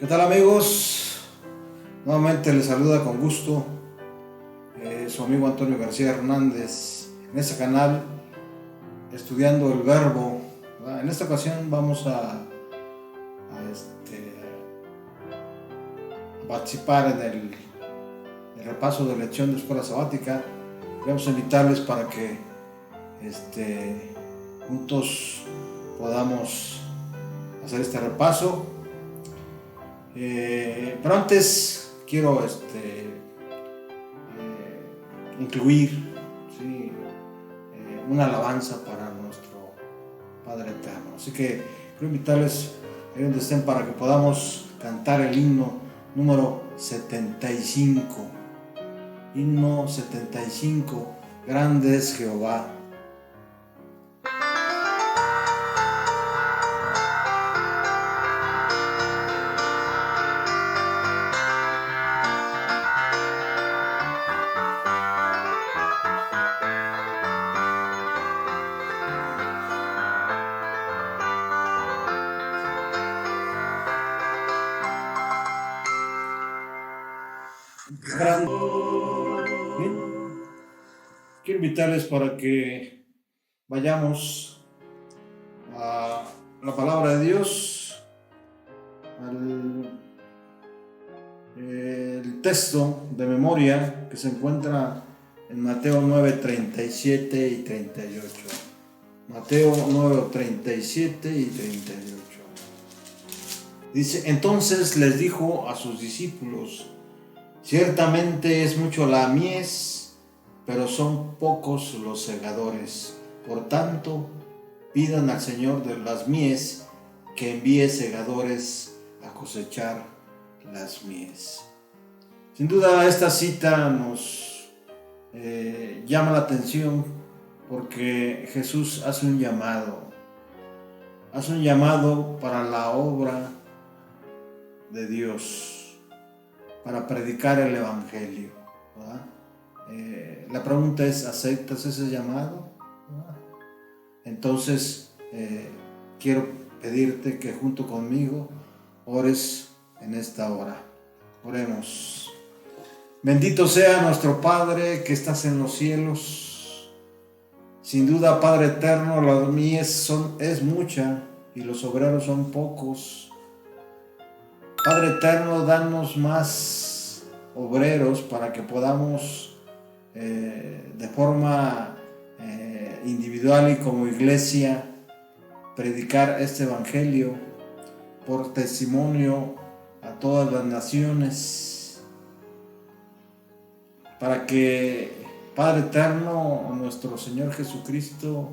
tal, amigos? Nuevamente les saluda con gusto su amigo Antonio García Hernández en este canal Estudiando el Verbo. En esta ocasión vamos a participar en el repaso de lección de escuela sabática. Vamos a invitarles para que juntos podamos hacer este repaso. Pero antes quiero incluir una alabanza para nuestro Padre Eterno. Así que quiero invitarles ahí donde estén para que podamos cantar el himno número 75. Himno 75, grande es Jehová. Bien. Quiero invitarles para que vayamos a la palabra de Dios, el texto de memoria que se encuentra en Mateo 9, 37 y 38. Mateo 9, 37 y 38. Dice: entonces les dijo a sus discípulos: ciertamente es mucho la mies, pero son pocos los segadores. Por tanto, pidan al Señor de las mies que envíe segadores a cosechar las mies. Sin duda, esta cita nos llama la atención porque Jesús hace un llamado para la obra de Dios, para predicar el Evangelio, ¿verdad? La pregunta es: ¿aceptas ese llamado? ¿Verdad? Entonces quiero pedirte que junto conmigo ores en esta hora. Oremos. Bendito sea nuestro Padre que estás en los cielos. Sin duda, Padre eterno, la mies es mucha y los obreros son pocos. Padre eterno, danos más obreros para que podamos de forma individual y como iglesia predicar este evangelio por testimonio a todas las naciones, para que, Padre eterno, nuestro Señor Jesucristo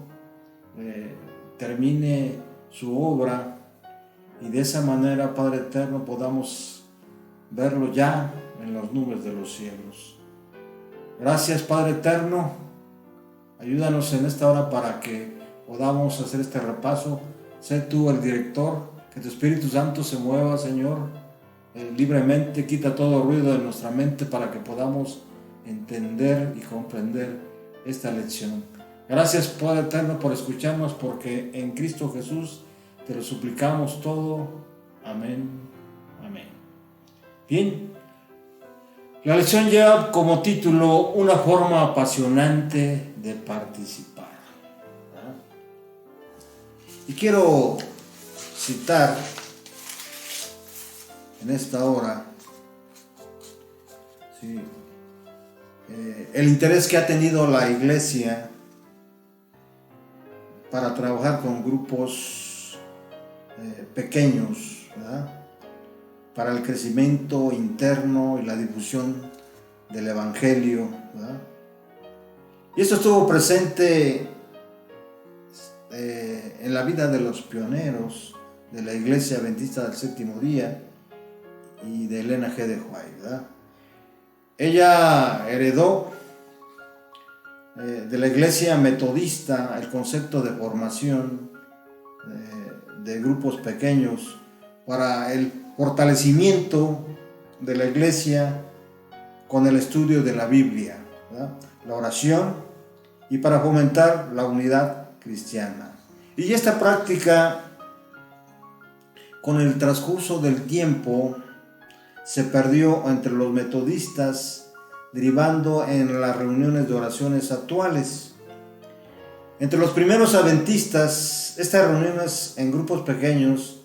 termine su obra y de esa manera, Padre eterno, podamos verlo ya en las nubes de los cielos. Gracias, Padre eterno. Ayúdanos en esta hora para que podamos hacer este repaso. Sé tú el director, que tu Espíritu Santo se mueva, Señor, libremente. Quita todo ruido de nuestra mente para que podamos entender y comprender esta lección. Gracias, Padre eterno, por escucharnos, porque en Cristo Jesús te lo suplicamos todo. Amén. Amén. Bien. La lección lleva como título: una forma apasionante de participar. ¿Verdad? Y quiero citar en esta hora el interés que ha tenido la iglesia para trabajar con grupos pequeños, ¿verdad?, para el crecimiento interno y la difusión del Evangelio, ¿verdad? Y esto estuvo presente en la vida de los pioneros de la Iglesia Adventista del Séptimo Día y de Elena G. de White, ¿verdad? Ella heredó de la Iglesia Metodista el concepto de formación de grupos pequeños para el fortalecimiento de la iglesia con el estudio de la Biblia, ¿verdad?, la oración, y para fomentar la unidad cristiana. Y esta práctica, con el transcurso del tiempo, se perdió entre los metodistas, derivando en las reuniones de oraciones actuales. Entre los primeros adventistas, estas reuniones en grupos pequeños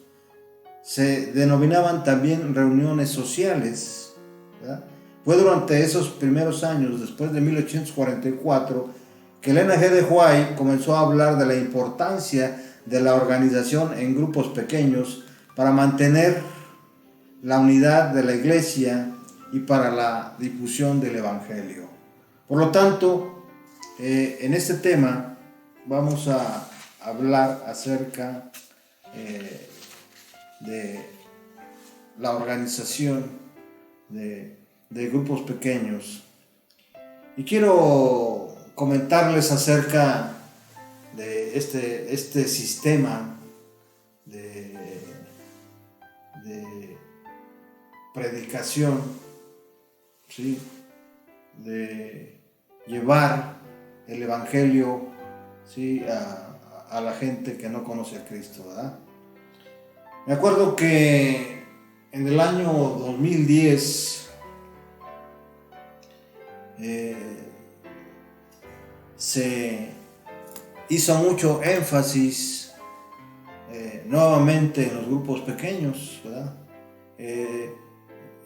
se denominaban también reuniones sociales, ¿verdad? Fue durante esos primeros años, después de 1844, que Elena G. de White comenzó a hablar de la importancia de la organización en grupos pequeños para mantener la unidad de la iglesia y para la difusión del evangelio. Por lo tanto, en este tema vamos a hablar acerca de la organización de grupos pequeños. Y quiero comentarles acerca de este sistema de predicación, ¿sí? De llevar el evangelio, ¿sí? a la gente que no conoce a Cristo, ¿verdad? Me acuerdo que en el año 2010 se hizo mucho énfasis nuevamente en los grupos pequeños, ¿verdad?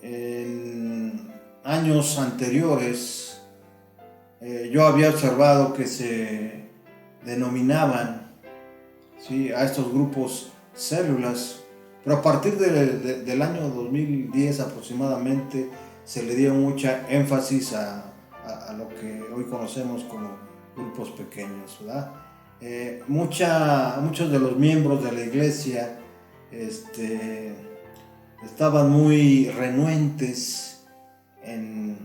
En años anteriores yo había observado que se denominaban, ¿sí?, a estos grupos células, pero a partir del año 2010 aproximadamente se le dio mucha énfasis a lo que hoy conocemos como grupos pequeños, ¿verdad? Muchos de los miembros de la iglesia estaban muy renuentes en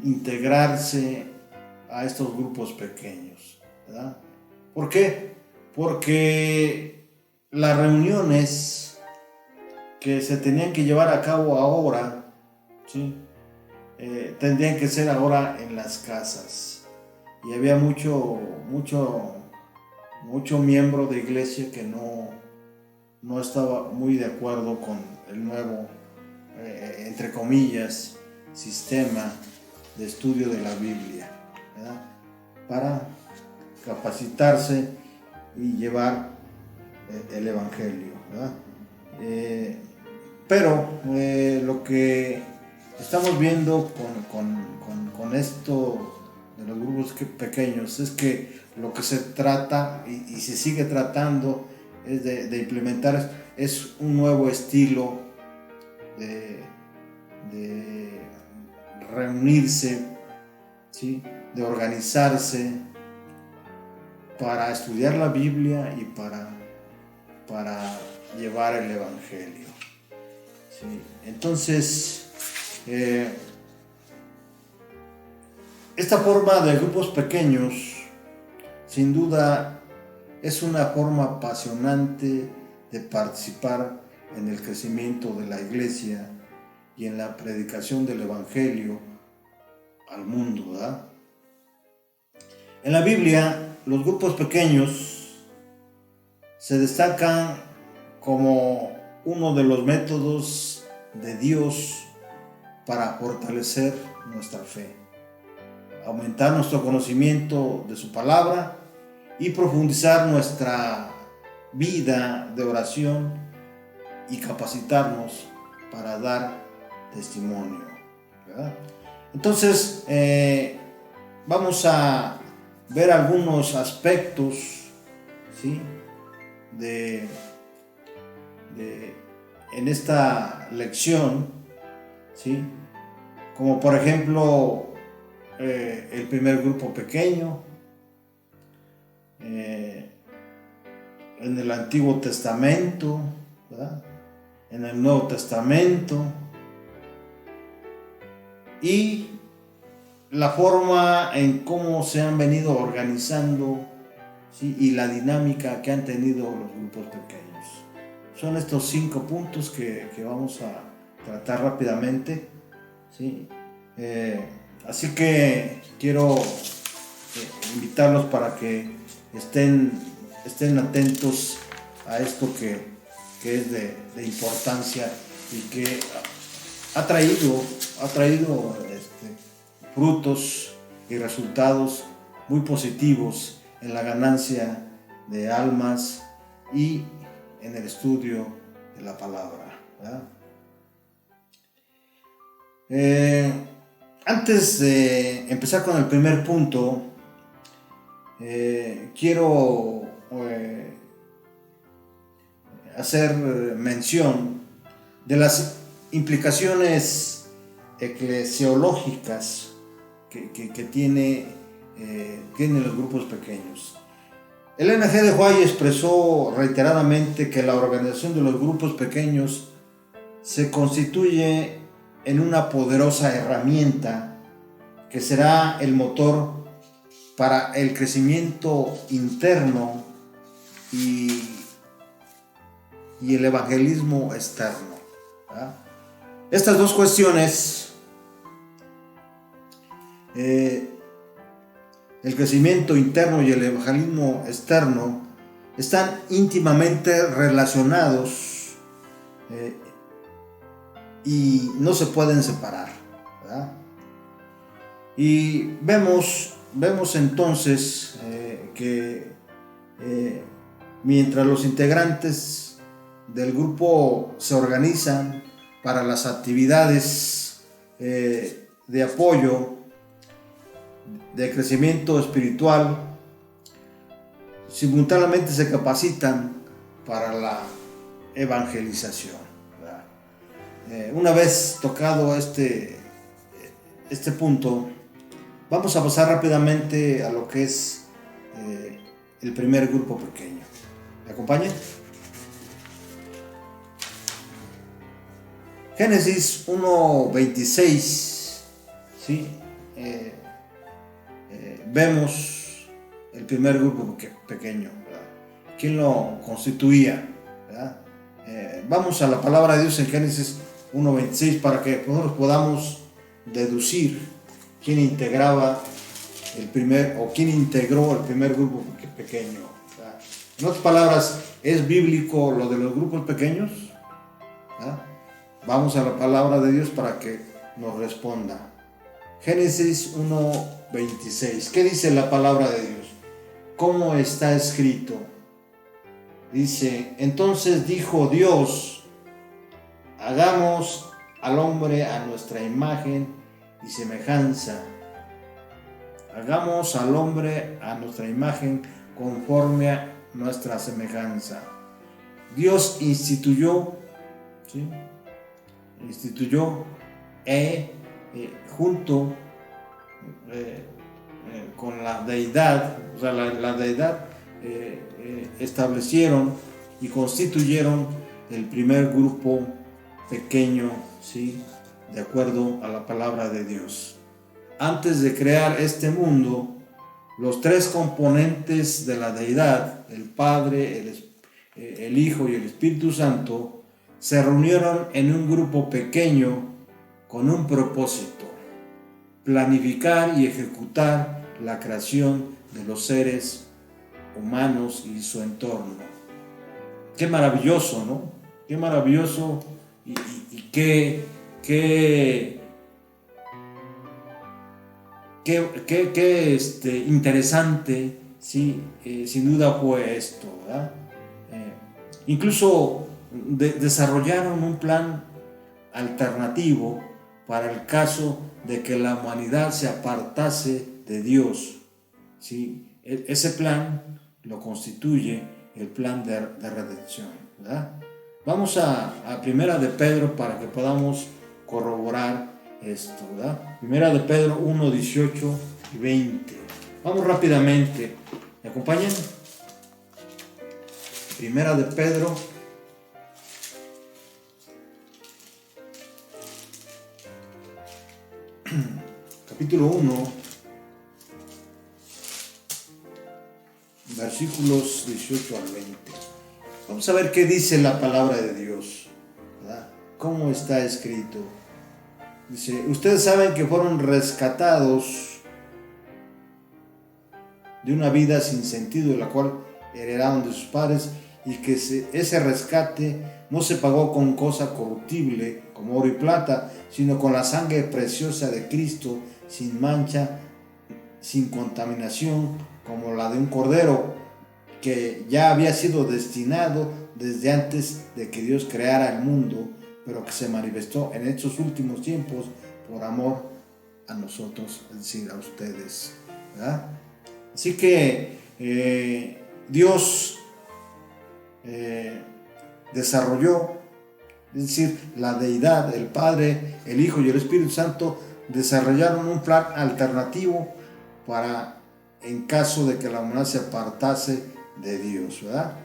integrarse a estos grupos pequeños, ¿verdad? ¿Por qué? Porque las reuniones que se tenían que llevar a cabo ahora, ¿sí?, tendrían que ser ahora en las casas. Y había mucho miembro de iglesia que no estaba muy de acuerdo con el nuevo, entre comillas, sistema de estudio de la Biblia, ¿verdad?, para capacitarse y llevar el evangelio, ¿verdad? Pero lo que estamos viendo con esto de los grupos pequeños es que lo que se trata y se sigue tratando es de implementar es un nuevo estilo de reunirse, ¿sí?, de organizarse para estudiar la Biblia y para llevar el evangelio, ¿sí? Entonces, esta forma de grupos pequeños, sin duda, es una forma apasionante de participar en el crecimiento de la iglesia y en la predicación del evangelio al mundo, ¿verdad? En la Biblia, los grupos pequeños se destacan como uno de los métodos de Dios para fortalecer nuestra fe, aumentar nuestro conocimiento de su palabra y profundizar nuestra vida de oración y capacitarnos para dar testimonio, ¿verdad? Entonces, vamos a ver algunos aspectos, ¿sí?, en esta lección, ¿sí?, como por ejemplo el primer grupo pequeño en el Antiguo Testamento, ¿verdad?, en el Nuevo Testamento, y la forma en cómo se han venido organizando, ¿sí?, y la dinámica que han tenido los grupos pequeños. Son estos 5 puntos que vamos a tratar rápidamente, ¿sí? Así que quiero invitarlos para que estén atentos a esto que es de importancia y que ha traído frutos y resultados muy positivos en la ganancia de almas y en el estudio de la palabra, ¿verdad? Antes de empezar con el primer punto, quiero hacer mención de las implicaciones eclesiológicas que tienen los grupos pequeños. Elena G. de White expresó reiteradamente que la organización de los grupos pequeños se constituye en una poderosa herramienta que será el motor para el crecimiento interno y el evangelismo externo, ¿verdad? Estas dos cuestiones, el crecimiento interno y el evangelismo externo, están íntimamente relacionados y no se pueden separar, ¿verdad? Y vemos entonces que mientras los integrantes del grupo se organizan para las actividades de apoyo, de crecimiento espiritual, simultáneamente se capacitan para la evangelización, ¿verdad? Una vez tocado este punto, vamos a pasar rápidamente a lo que es el primer grupo pequeño. ¿Me acompañan? Génesis 1:26, ¿sí? Vemos el primer grupo pequeño, ¿verdad? ¿Quién lo constituía, ¿verdad? Vamos a la palabra de Dios en Génesis 1:26 para que nosotros podamos deducir quién integraba quién integró el primer grupo pequeño, ¿verdad? En otras palabras, ¿es bíblico lo de los grupos pequeños? ¿Verdad? Vamos a la palabra de Dios para que nos responda. Génesis 1:26. ¿Qué dice la palabra de Dios? ¿Cómo está escrito? Dice: entonces dijo Dios, hagamos al hombre a nuestra imagen y semejanza. Hagamos al hombre a nuestra imagen conforme a nuestra semejanza. Dios instituyó, ¿sí? Junto con la deidad, o sea, la deidad establecieron y constituyeron el primer grupo pequeño, ¿sí? De acuerdo a la palabra de Dios. Antes de crear este mundo, los tres componentes de la deidad, el Padre, el Hijo y el Espíritu Santo, se reunieron en un grupo pequeño con un propósito: planificar y ejecutar la creación de los seres humanos y su entorno. Qué maravilloso, ¿no? Qué maravilloso y qué interesante, ¿sí? Sin duda fue esto, ¿verdad? Incluso desarrollaron un plan alternativo para el caso de que la humanidad se apartase de Dios, ¿sí? Ese plan lo constituye el plan de redención, ¿verdad? Vamos a Primera de Pedro para que podamos corroborar esto, ¿verdad? Primera de Pedro 1:18 y 20. Vamos rápidamente. ¿Me acompañan? Primera de Pedro capítulo 1, versículos 18 al 20. Vamos a ver qué dice la palabra de Dios, ¿verdad? ¿Cómo está escrito? Dice: ustedes saben que fueron rescatados de una vida sin sentido, la cual heredaron de sus padres, y que ese rescate no se pagó con cosa corruptible como oro y plata, sino con la sangre preciosa de Cristo, sin mancha, sin contaminación, como la de un cordero que ya había sido destinado desde antes de que Dios creara el mundo, pero que se manifestó en estos últimos tiempos por amor a nosotros, es decir, a ustedes, ¿verdad? Así que Dios desarrolló, es decir, la deidad, el Padre, el Hijo y el Espíritu Santo desarrollaron un plan alternativo para, en caso de que la humanidad se apartase de Dios, ¿verdad?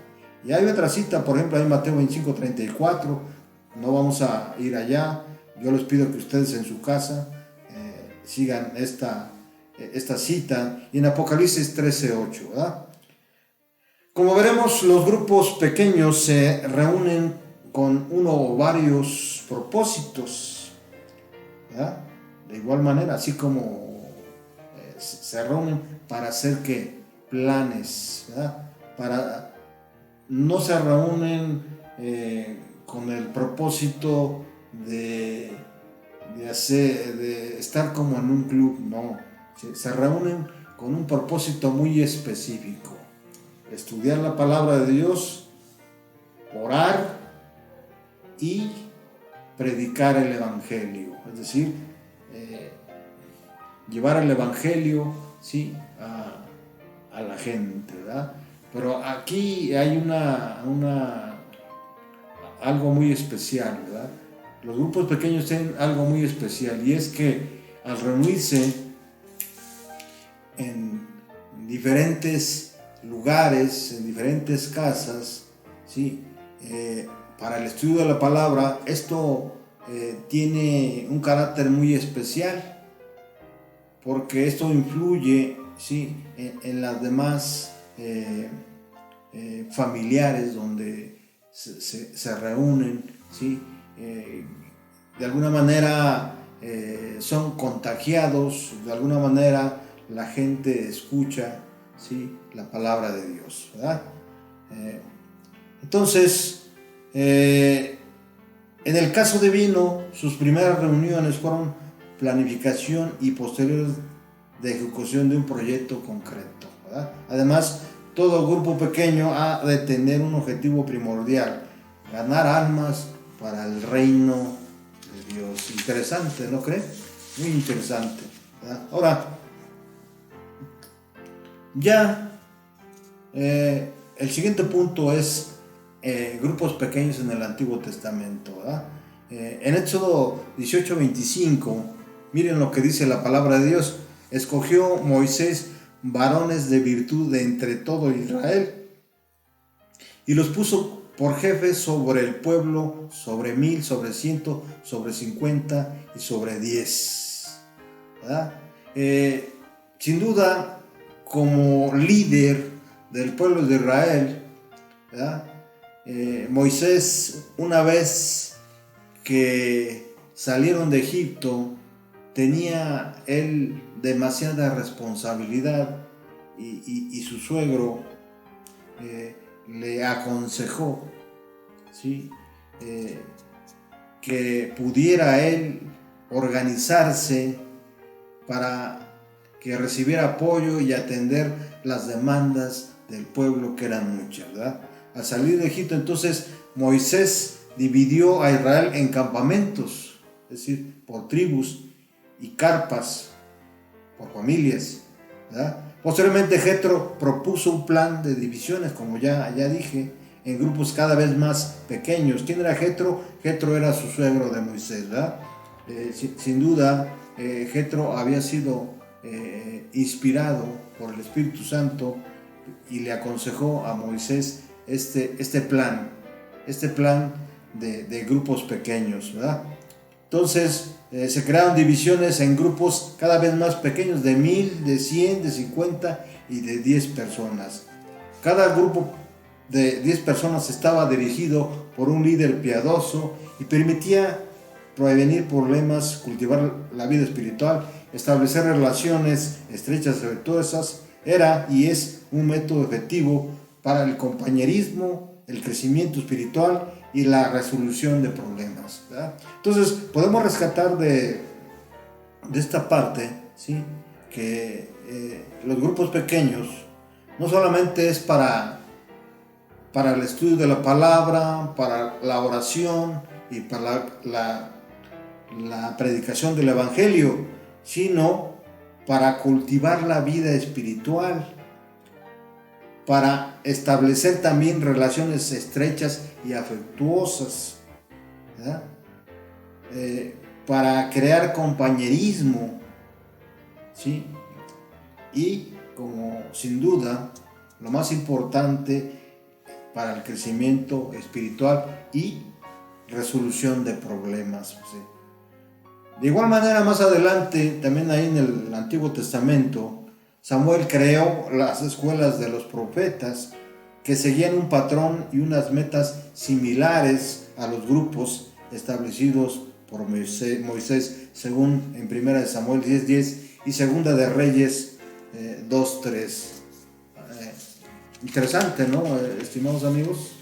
Y hay otra cita, por ejemplo, en Mateo 25:34, no vamos a ir allá, yo les pido que ustedes en su casa sigan esta cita, y en Apocalipsis 13:8, ¿verdad? Como veremos, los grupos pequeños se reúnen con uno o varios propósitos, ¿verdad? De igual manera, así como se reúnen para hacer planes, ¿verdad? No se reúnen con el propósito de estar como en un club, no. Se reúnen con un propósito muy específico: estudiar la palabra de Dios, orar y predicar el Evangelio, es decir, llevar el Evangelio, ¿sí?, a la gente, ¿verdad? Pero aquí hay algo muy especial, ¿verdad? Los grupos pequeños tienen algo muy especial, y es que al reunirse en diferentes lugares, en diferentes casas, ¿sí?, para el estudio de la palabra, esto tiene un carácter muy especial, porque esto influye, ¿sí?, en las demás familiares donde se reúnen, ¿sí? De alguna manera son contagiados, de alguna manera la gente escucha, ¿sí?, la palabra de Dios, ¿verdad? Entonces, en el caso de Vino, sus primeras reuniones fueron planificación y posterior de ejecución de un proyecto concreto, ¿verdad? Además, todo grupo pequeño ha de tener un objetivo primordial: ganar almas para el reino de Dios. Interesante, ¿no cree? Muy interesante, ¿verdad? Ahora, ya el siguiente punto es grupos pequeños en el Antiguo Testamento, ¿verdad? En Éxodo 18:25, miren lo que dice la palabra de Dios: escogió Moisés varones de virtud de entre todo Israel, y los puso por jefes sobre el pueblo, sobre 1000, sobre 100, sobre 50 y sobre 10, ¿verdad? Sin duda, como líder del pueblo de Israel, ¿verdad? Moisés, una vez que salieron de Egipto, tenía él demasiada responsabilidad, y su suegro le aconsejó, ¿sí?, que pudiera él organizarse para que recibiera apoyo y atender las demandas del pueblo, que eran muchas, ¿verdad? Al salir de Egipto, entonces, Moisés dividió a Israel en campamentos, es decir, por tribus, y carpas por familias, ¿verdad? Posteriormente, Jetro propuso un plan de divisiones, como ya dije, en grupos cada vez más pequeños. ¿Quién era Jetro? Jetro era su suegro de Moisés, ¿verdad? Sin duda, Jetro había sido inspirado por el Espíritu Santo, y le aconsejó a Moisés este plan de grupos pequeños, ¿verdad? Entonces, se crearon divisiones en grupos cada vez más pequeños, de 1000, de 100, de 50 y de 10 personas. Cada grupo de 10 personas estaba dirigido por un líder piadoso y permitía prevenir problemas, cultivar la vida espiritual, establecer relaciones estrechas y afectuosas. Era y es un método efectivo para el compañerismo, el crecimiento espiritual y la resolución de problemas, ¿verdad? Entonces podemos rescatar de esta parte, ¿sí? Que los grupos pequeños no solamente es para el estudio de la palabra, para la oración y para la predicación del evangelio, sino para cultivar la vida espiritual, para establecer también relaciones estrechas y afectuosas, ¿verdad? Para crear compañerismo, ¿sí? Y como sin duda lo más importante para el crecimiento espiritual y resolución de problemas, ¿sí? De igual manera, más adelante, también ahí en el Antiguo Testamento, Samuel creó las escuelas de los profetas que seguían un patrón y unas metas similares a los grupos establecidos por Moisés, según en 1 Samuel 10:10 y 2 de Reyes 2:3. Interesante, ¿no? Estimados amigos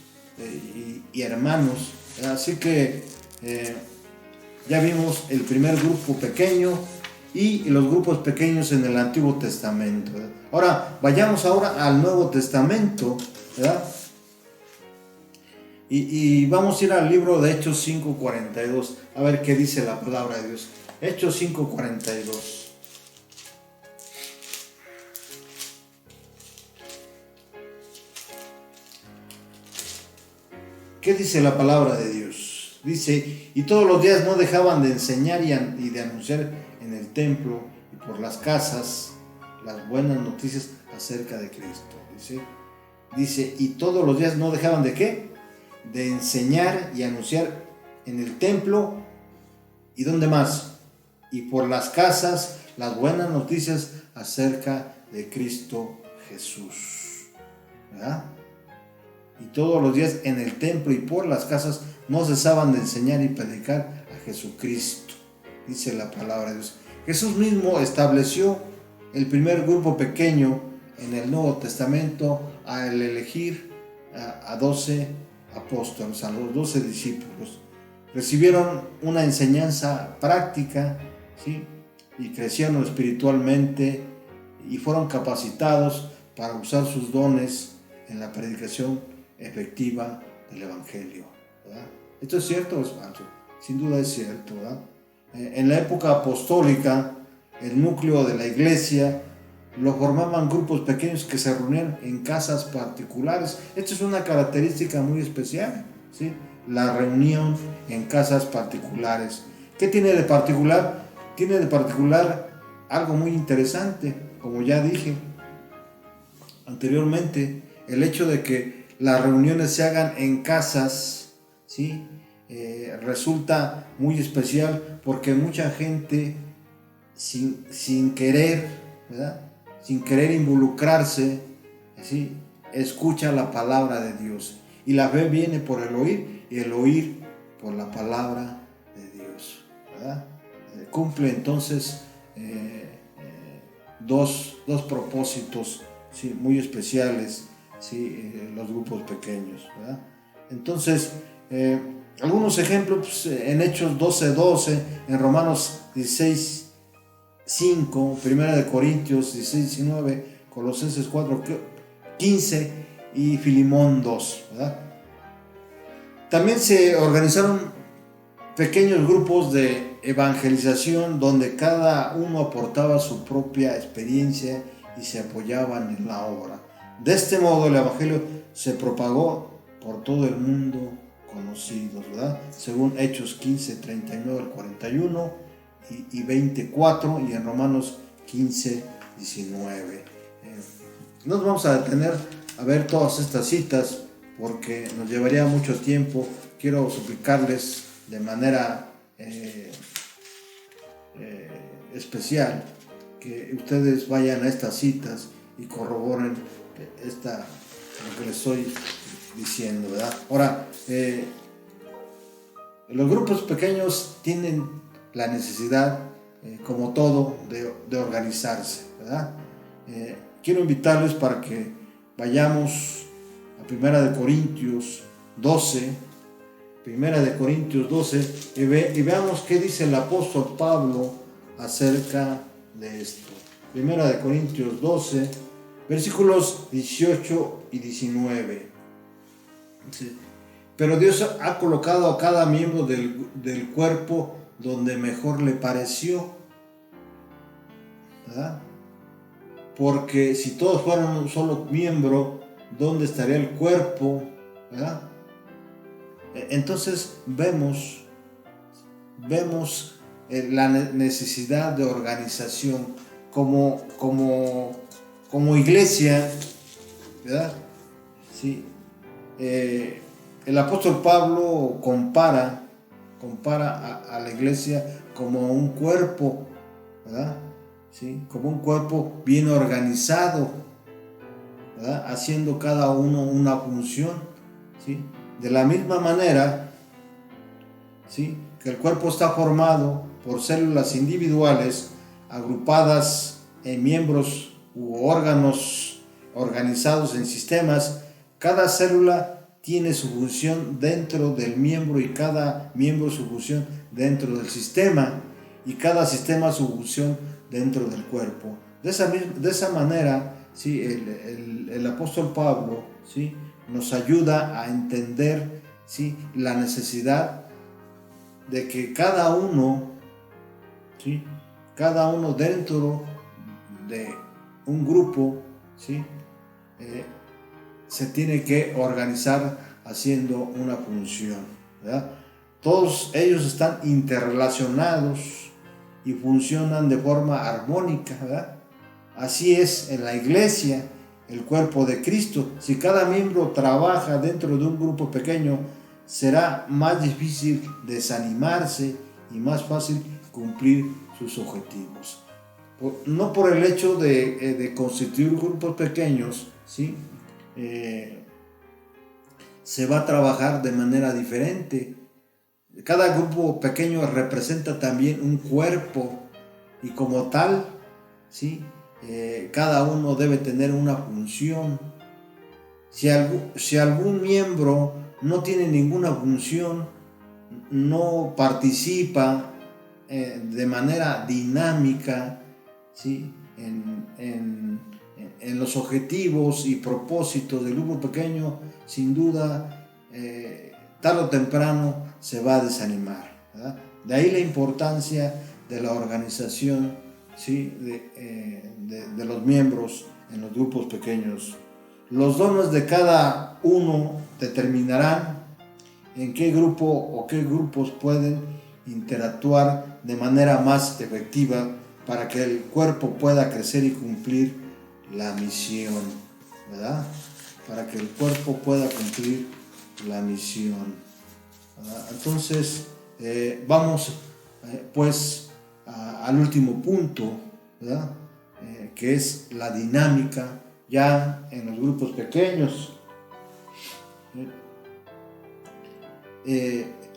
y hermanos. Así que ya vimos el primer grupo pequeño y los grupos pequeños en el Antiguo Testamento, ¿verdad? Ahora, vayamos ahora al Nuevo Testamento, ¿verdad? Y vamos a ir al libro de Hechos 5:42, a ver qué dice la palabra de Dios. Hechos 5:42. ¿Qué dice la palabra de Dios? Dice, y todos los días no dejaban de enseñar y de anunciar en el templo y por las casas las buenas noticias acerca de Cristo. Dice, y todos los días no dejaban de ¿qué? De enseñar y anunciar en el templo y ¿dónde más? Y por las casas las buenas noticias acerca de Cristo Jesús, ¿verdad? Y todos los días en el templo y por las casas no cesaban de enseñar y predicar a Jesucristo, dice la palabra de Dios. Jesús mismo estableció el primer grupo pequeño en el Nuevo Testamento al elegir a 12 apóstoles, a los 12 discípulos. Recibieron una enseñanza práctica, ¿sí? Y crecieron espiritualmente y fueron capacitados para usar sus dones en la predicación efectiva del Evangelio, ¿verdad? ¿Esto es cierto o es falso? Sin duda es cierto, ¿verdad? En la época apostólica, el núcleo de la iglesia lo formaban grupos pequeños que se reunían en casas particulares. Esta es una característica muy especial, ¿sí? La reunión en casas particulares. ¿Qué tiene de particular? Tiene de particular algo muy interesante, como ya dije anteriormente, el hecho de que las reuniones se hagan en casas, ¿sí? Resulta muy especial porque mucha gente sin querer, ¿verdad? Sin querer involucrarse, ¿sí? Escucha la palabra de Dios, y la fe viene por el oír y el oír por la palabra de Dios, ¿verdad? Cumple entonces dos propósitos, ¿sí? Muy especiales, ¿sí? Los grupos pequeños, ¿verdad? Entonces, algunos ejemplos pues, en Hechos 12:12, en Romanos 16:5, 1 Corintios 16:19, Colosenses 4:15 y Filemón 2, ¿verdad? También se organizaron pequeños grupos de evangelización donde cada uno aportaba su propia experiencia y se apoyaban en la obra. De este modo el evangelio se propagó por todo el mundo conocido, ¿verdad? Según Hechos 15:39 al 41 y 24, y en Romanos 15:19. Nos vamos a detener a ver todas estas citas porque nos llevaría mucho tiempo. Quiero suplicarles de manera especial que ustedes vayan a estas citas y corroboren lo que les estoy diciendo, ¿verdad? Ahora, los grupos pequeños tienen la necesidad, como todo, de organizarse, ¿verdad? Quiero invitarles para que vayamos a Primera de Corintios 12, y veamos qué dice el apóstol Pablo acerca de esto. Primera de Corintios 12, versículos 18 y 19. Pero Dios ha colocado a cada miembro del cuerpo donde mejor le pareció, ¿verdad? Porque si todos fueran un solo miembro, ¿dónde estaría el cuerpo? ¿Verdad? Entonces vemos la necesidad de organización como iglesia, ¿verdad? Sí. El apóstol Pablo compara a la iglesia como un cuerpo, ¿verdad? ¿Sí? Como un cuerpo bien organizado, ¿verdad? Haciendo cada uno una función, ¿sí? De la misma manera, ¿sí? Que el cuerpo está formado por células individuales agrupadas en miembros u órganos organizados en sistemas. Cada célula tiene su función dentro del miembro y cada miembro su función dentro del sistema y cada sistema su función dentro del cuerpo. De esa manera, ¿sí? el apóstol Pablo, ¿sí? nos ayuda a entender, ¿sí? la necesidad de que cada uno, ¿sí? cada uno dentro de un grupo, ¿sí? Se tiene que organizar haciendo una función, ¿verdad? Todos ellos están interrelacionados y funcionan de forma armónica, ¿verdad? Así es en la iglesia, el cuerpo de Cristo. Si cada miembro trabaja dentro de un grupo pequeño, será más difícil desanimarse y más fácil cumplir sus objetivos. No por el hecho de constituir grupos pequeños, ¿sí? Se va a trabajar de manera diferente. Cada grupo pequeño representa también un cuerpo y como tal, ¿sí? Cada uno debe tener una función. Si algún miembro no tiene ninguna función, no participa de manera dinámica, ¿sí? en los objetivos y propósitos del grupo pequeño, sin duda, tarde o temprano se va a desanimar, ¿verdad? De ahí la importancia de la organización, ¿sí? de los miembros en los grupos pequeños. Los dones de cada uno determinarán en qué grupo o qué grupos pueden interactuar de manera más efectiva para que el cuerpo pueda crecer y cumplir la misión, ¿verdad? Para que el cuerpo pueda cumplir la misión, ¿verdad? Entonces, vamos pues al último punto, ¿verdad? Que es la dinámica ya en los grupos pequeños.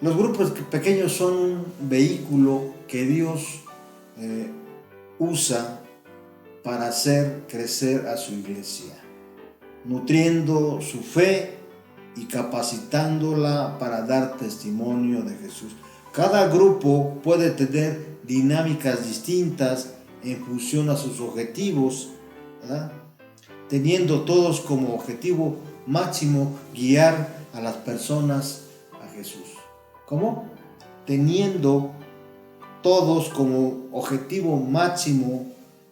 Los grupos pequeños son un vehículo que Dios usa para hacer crecer a su iglesia, nutriendo su fe y capacitándola para dar testimonio de Jesús. Cada grupo puede tener dinámicas distintas en función a sus objetivos, ¿verdad? Teniendo todos como objetivo máximo guiar a las personas a Jesús. ¿Cómo? Teniendo todos como objetivo máximo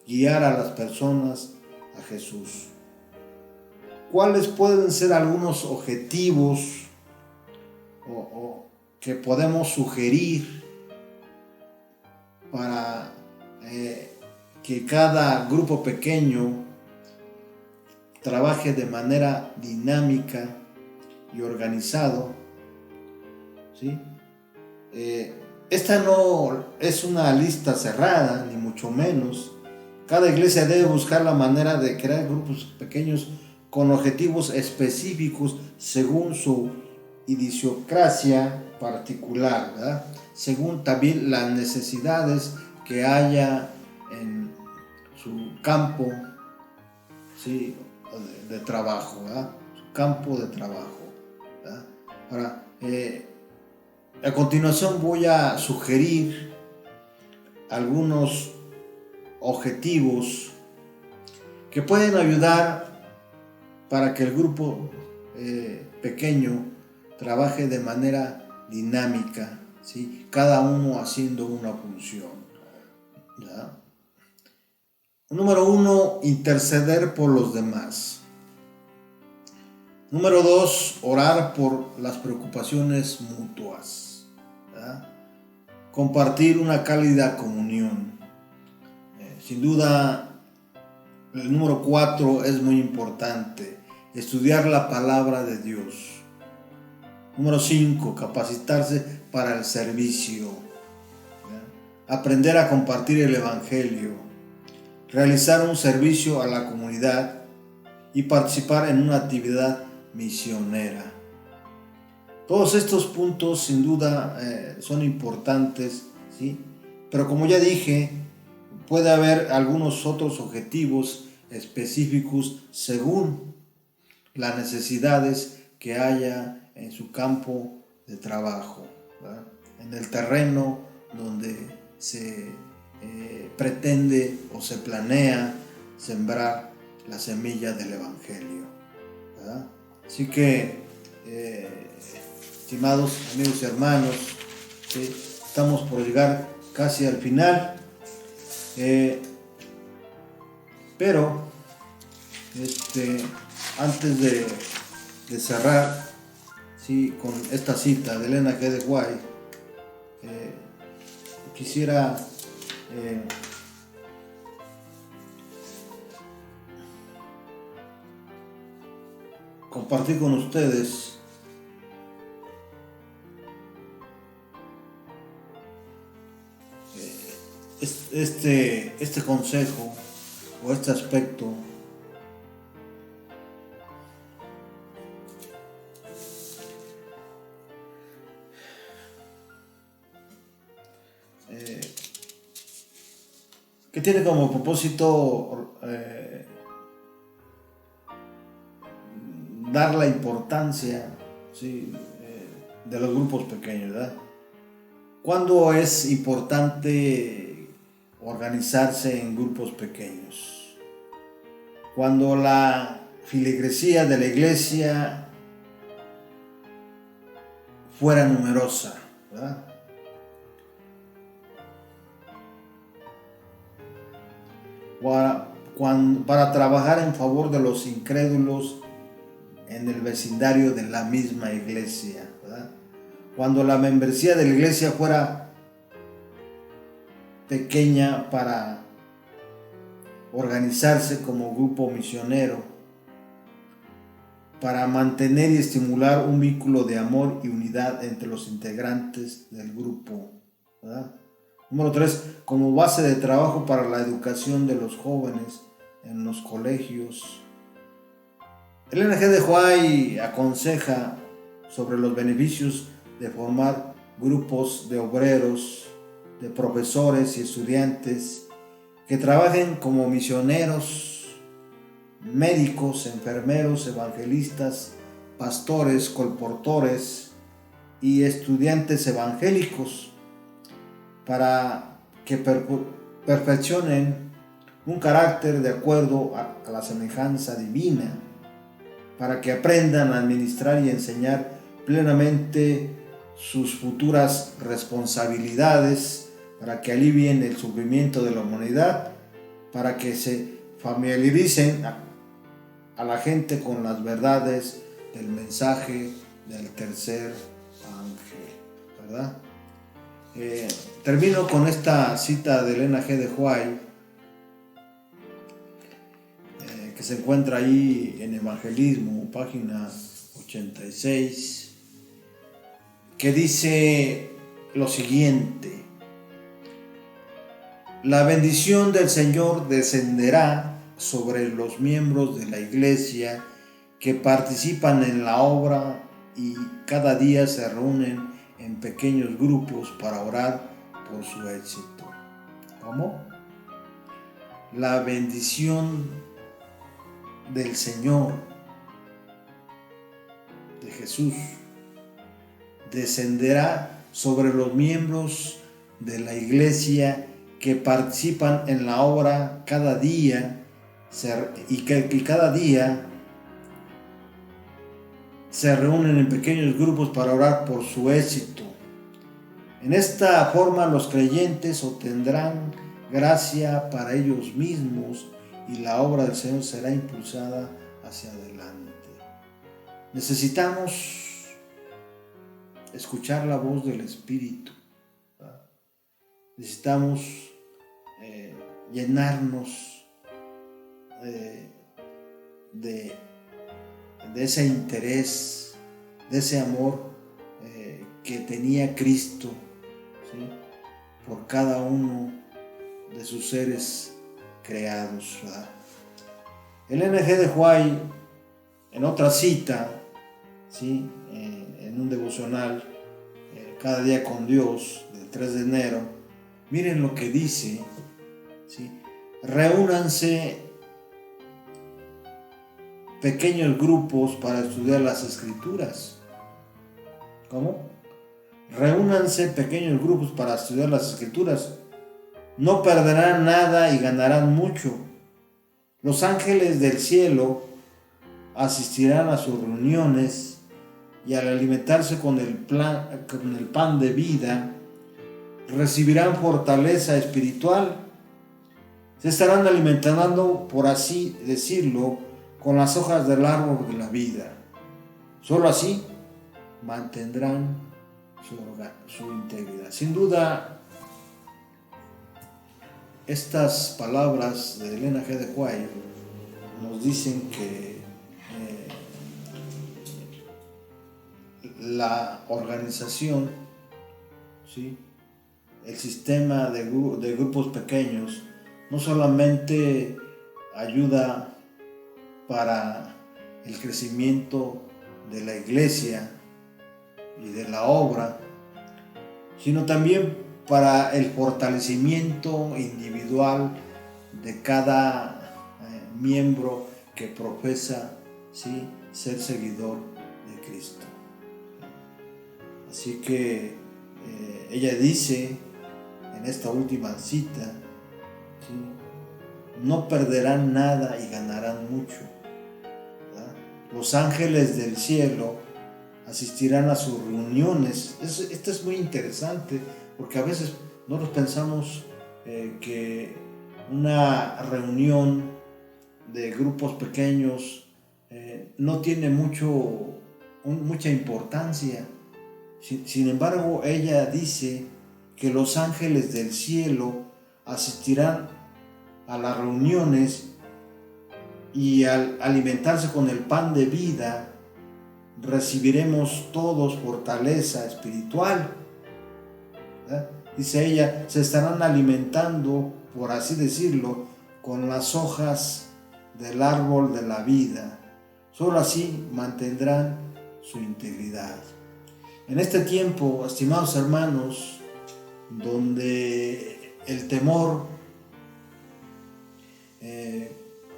guiar a las personas a Jesús. ¿Cuáles pueden ser algunos objetivos que podemos sugerir para que cada grupo pequeño trabaje de manera dinámica y organizado? ¿Sí? Esta no es una lista cerrada, ni mucho menos. Cada iglesia debe buscar la manera de crear grupos pequeños con objetivos específicos según su idiosincrasia particular, ¿verdad? Según también las necesidades que haya en su campo, ¿sí? de trabajo, ¿verdad? Su campo de trabajo, ¿verdad? Ahora, a continuación voy a sugerir algunos objetivos que pueden ayudar para que el grupo pequeño trabaje de manera dinámica, ¿sí? Cada uno haciendo una función, ¿ya? Número 1, interceder por los demás. Número 2, orar por las preocupaciones mutuas, ¿ya? Compartir una cálida comunión. Sin duda, el número 4 es muy importante, estudiar la palabra de Dios. Número 5, capacitarse para el servicio, ¿ya? Aprender a compartir el evangelio, realizar un servicio a la comunidad y participar en una actividad misionera. Todos estos puntos sin duda son importantes, ¿sí? Pero como ya dije, puede haber algunos otros objetivos específicos según las necesidades que haya en su campo de trabajo, ¿verdad? En el terreno donde se pretende o se planea sembrar la semilla del evangelio, ¿verdad? Así que, estimados amigos y hermanos, ¿sí? Estamos por llegar casi al final, pero antes de cerrar, ¿sí? Con esta cita de Elena G. de White, quisiera compartir con ustedes este consejo o este aspecto que tiene como propósito dar la importancia, ¿sí? De los grupos pequeños, ¿verdad? ¿Cuándo es importante organizarse en grupos pequeños? Cuando la feligresía de la iglesia fuera numerosa, ¿verdad? Para trabajar en favor de los incrédulos en el vecindario de la misma iglesia, ¿verdad? Cuando la membresía de la iglesia fuera pequeña para organizarse como grupo misionero, para mantener y estimular un vínculo de amor y unidad entre los integrantes del grupo, ¿verdad? Número 3, como base de trabajo para la educación de los jóvenes en los colegios. El NG de Huay aconseja sobre los beneficios de formar grupos de obreros, de profesores y estudiantes que trabajen como misioneros, médicos, enfermeros, evangelistas, pastores, colportores y estudiantes evangélicos para que perfeccionen un carácter de acuerdo a la semejanza divina, para que aprendan a administrar y enseñar plenamente sus futuras responsabilidades, para que alivien el sufrimiento de la humanidad, para que se familiaricen a la gente con las verdades del mensaje del tercer ángel, ¿verdad? Termino con esta cita de Elena G. de White, que se encuentra ahí en Evangelismo, página 86, que dice lo siguiente: la bendición del Señor descenderá sobre los miembros de la iglesia que participan en la obra y cada día se reúnen en pequeños grupos para orar por su éxito. ¿Cómo? La bendición del Señor Jesús descenderá sobre los miembros de la iglesia que participan en la obra cada día y cada día se reúnen en pequeños grupos para orar por su éxito. En esta forma los creyentes obtendrán gracia para ellos mismos y la obra del Señor será impulsada hacia adelante. Necesitamos escuchar la voz del Espíritu, ¿verdad? Necesitamos llenarnos de ese interés, de ese amor que tenía Cristo, ¿sí?, por cada uno de sus seres creados, ¿verdad? El N.G. de White, en otra cita, ¿sí?, en un devocional, Cada día con Dios, del 3 de enero, miren lo que dice, ¿sí? Reúnanse pequeños grupos para estudiar las Escrituras. ¿Cómo? Reúnanse pequeños grupos para estudiar las Escrituras. No perderán nada y ganarán mucho. Los ángeles del cielo asistirán a sus reuniones y al alimentarse con el pan de vida, recibirán fortaleza espiritual. Se estarán alimentando, por así decirlo, con las hojas del árbol de la vida. Solo así mantendrán su integridad. Sin duda, estas palabras de Elena G. de White nos dicen que la organización, ¿sí?, el sistema de grupos pequeños no solamente ayuda para el crecimiento de la iglesia y de la obra, sino también para el fortalecimiento individual de cada miembro que profesa, ¿sí?, ser seguidor de Cristo. Así que ella dice en esta última cita, ¿sí?, no perderán nada y ganarán mucho, ¿verdad? Los ángeles del cielo asistirán a sus reuniones. Esto es muy interesante porque a veces nosotros pensamos que una reunión de grupos pequeños no tiene mucha importancia. Sin embargo, ella dice que los ángeles del cielo asistirán a las reuniones y al alimentarse con el pan de vida, recibiremos todos fortaleza espiritual, ¿verdad? Dice ella, se estarán alimentando, por así decirlo, con las hojas del árbol de la vida. Solo así mantendrán su integridad. En este tiempo, estimados hermanos, donde el temor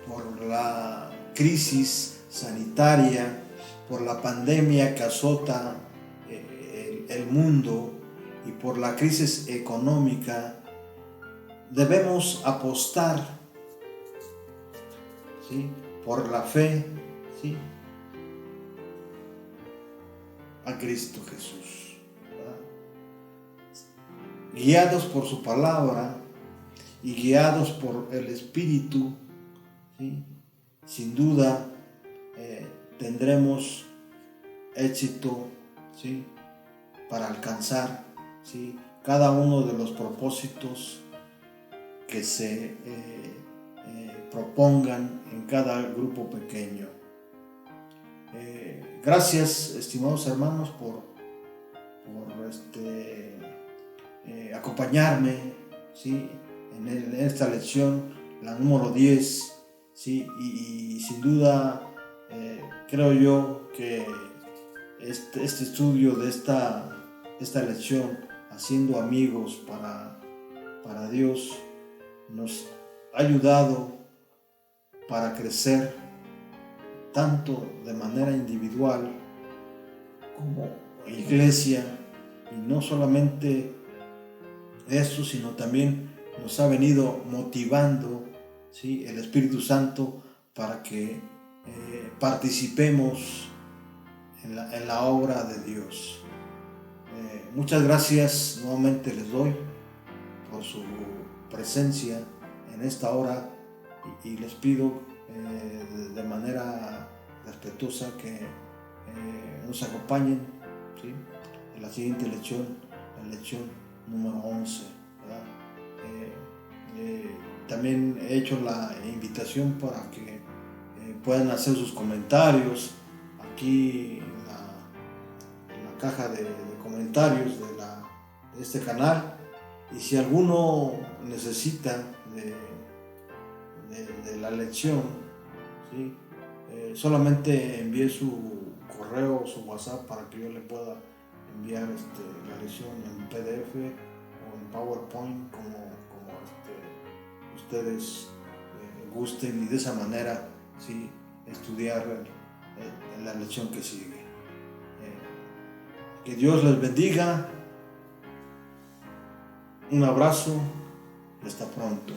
por la crisis sanitaria, por la pandemia que azota el mundo y por la crisis económica, debemos apostar, ¿sí?, por la fe, ¿sí?, a Cristo Jesús, ¿verdad? Guiados por su palabra y guiados por el Espíritu, ¿sí?, sin duda tendremos éxito, ¿sí?, para alcanzar, ¿sí?, cada uno de los propósitos que se propongan en cada grupo pequeño. Gracias, estimados hermanos, por acompañarme, ¿sí?, en esta lección, la número 10, ¿sí?, y sin duda creo yo que este estudio de esta lección, haciendo amigos para Dios, nos ha ayudado para crecer tanto de manera individual como iglesia, y no solamente eso, sino también nos ha venido motivando, ¿sí?, el Espíritu Santo para que participemos en la obra de Dios. Muchas gracias nuevamente les doy por su presencia en esta hora, y les pido de manera respetuosa que nos acompañen, ¿sí?, en la siguiente lección, la lección número 11, ¿verdad? También he hecho la invitación para que puedan hacer sus comentarios aquí en la caja de comentarios de este canal, y si alguno necesita de la lección, ¿sí?, solamente envíe su correo o su WhatsApp para que yo le pueda enviar la lección en PDF o en PowerPoint, como ustedes gusten, y de esa manera, ¿sí?, estudiar la lección que sigue. Que Dios les bendiga. Un abrazo y hasta pronto.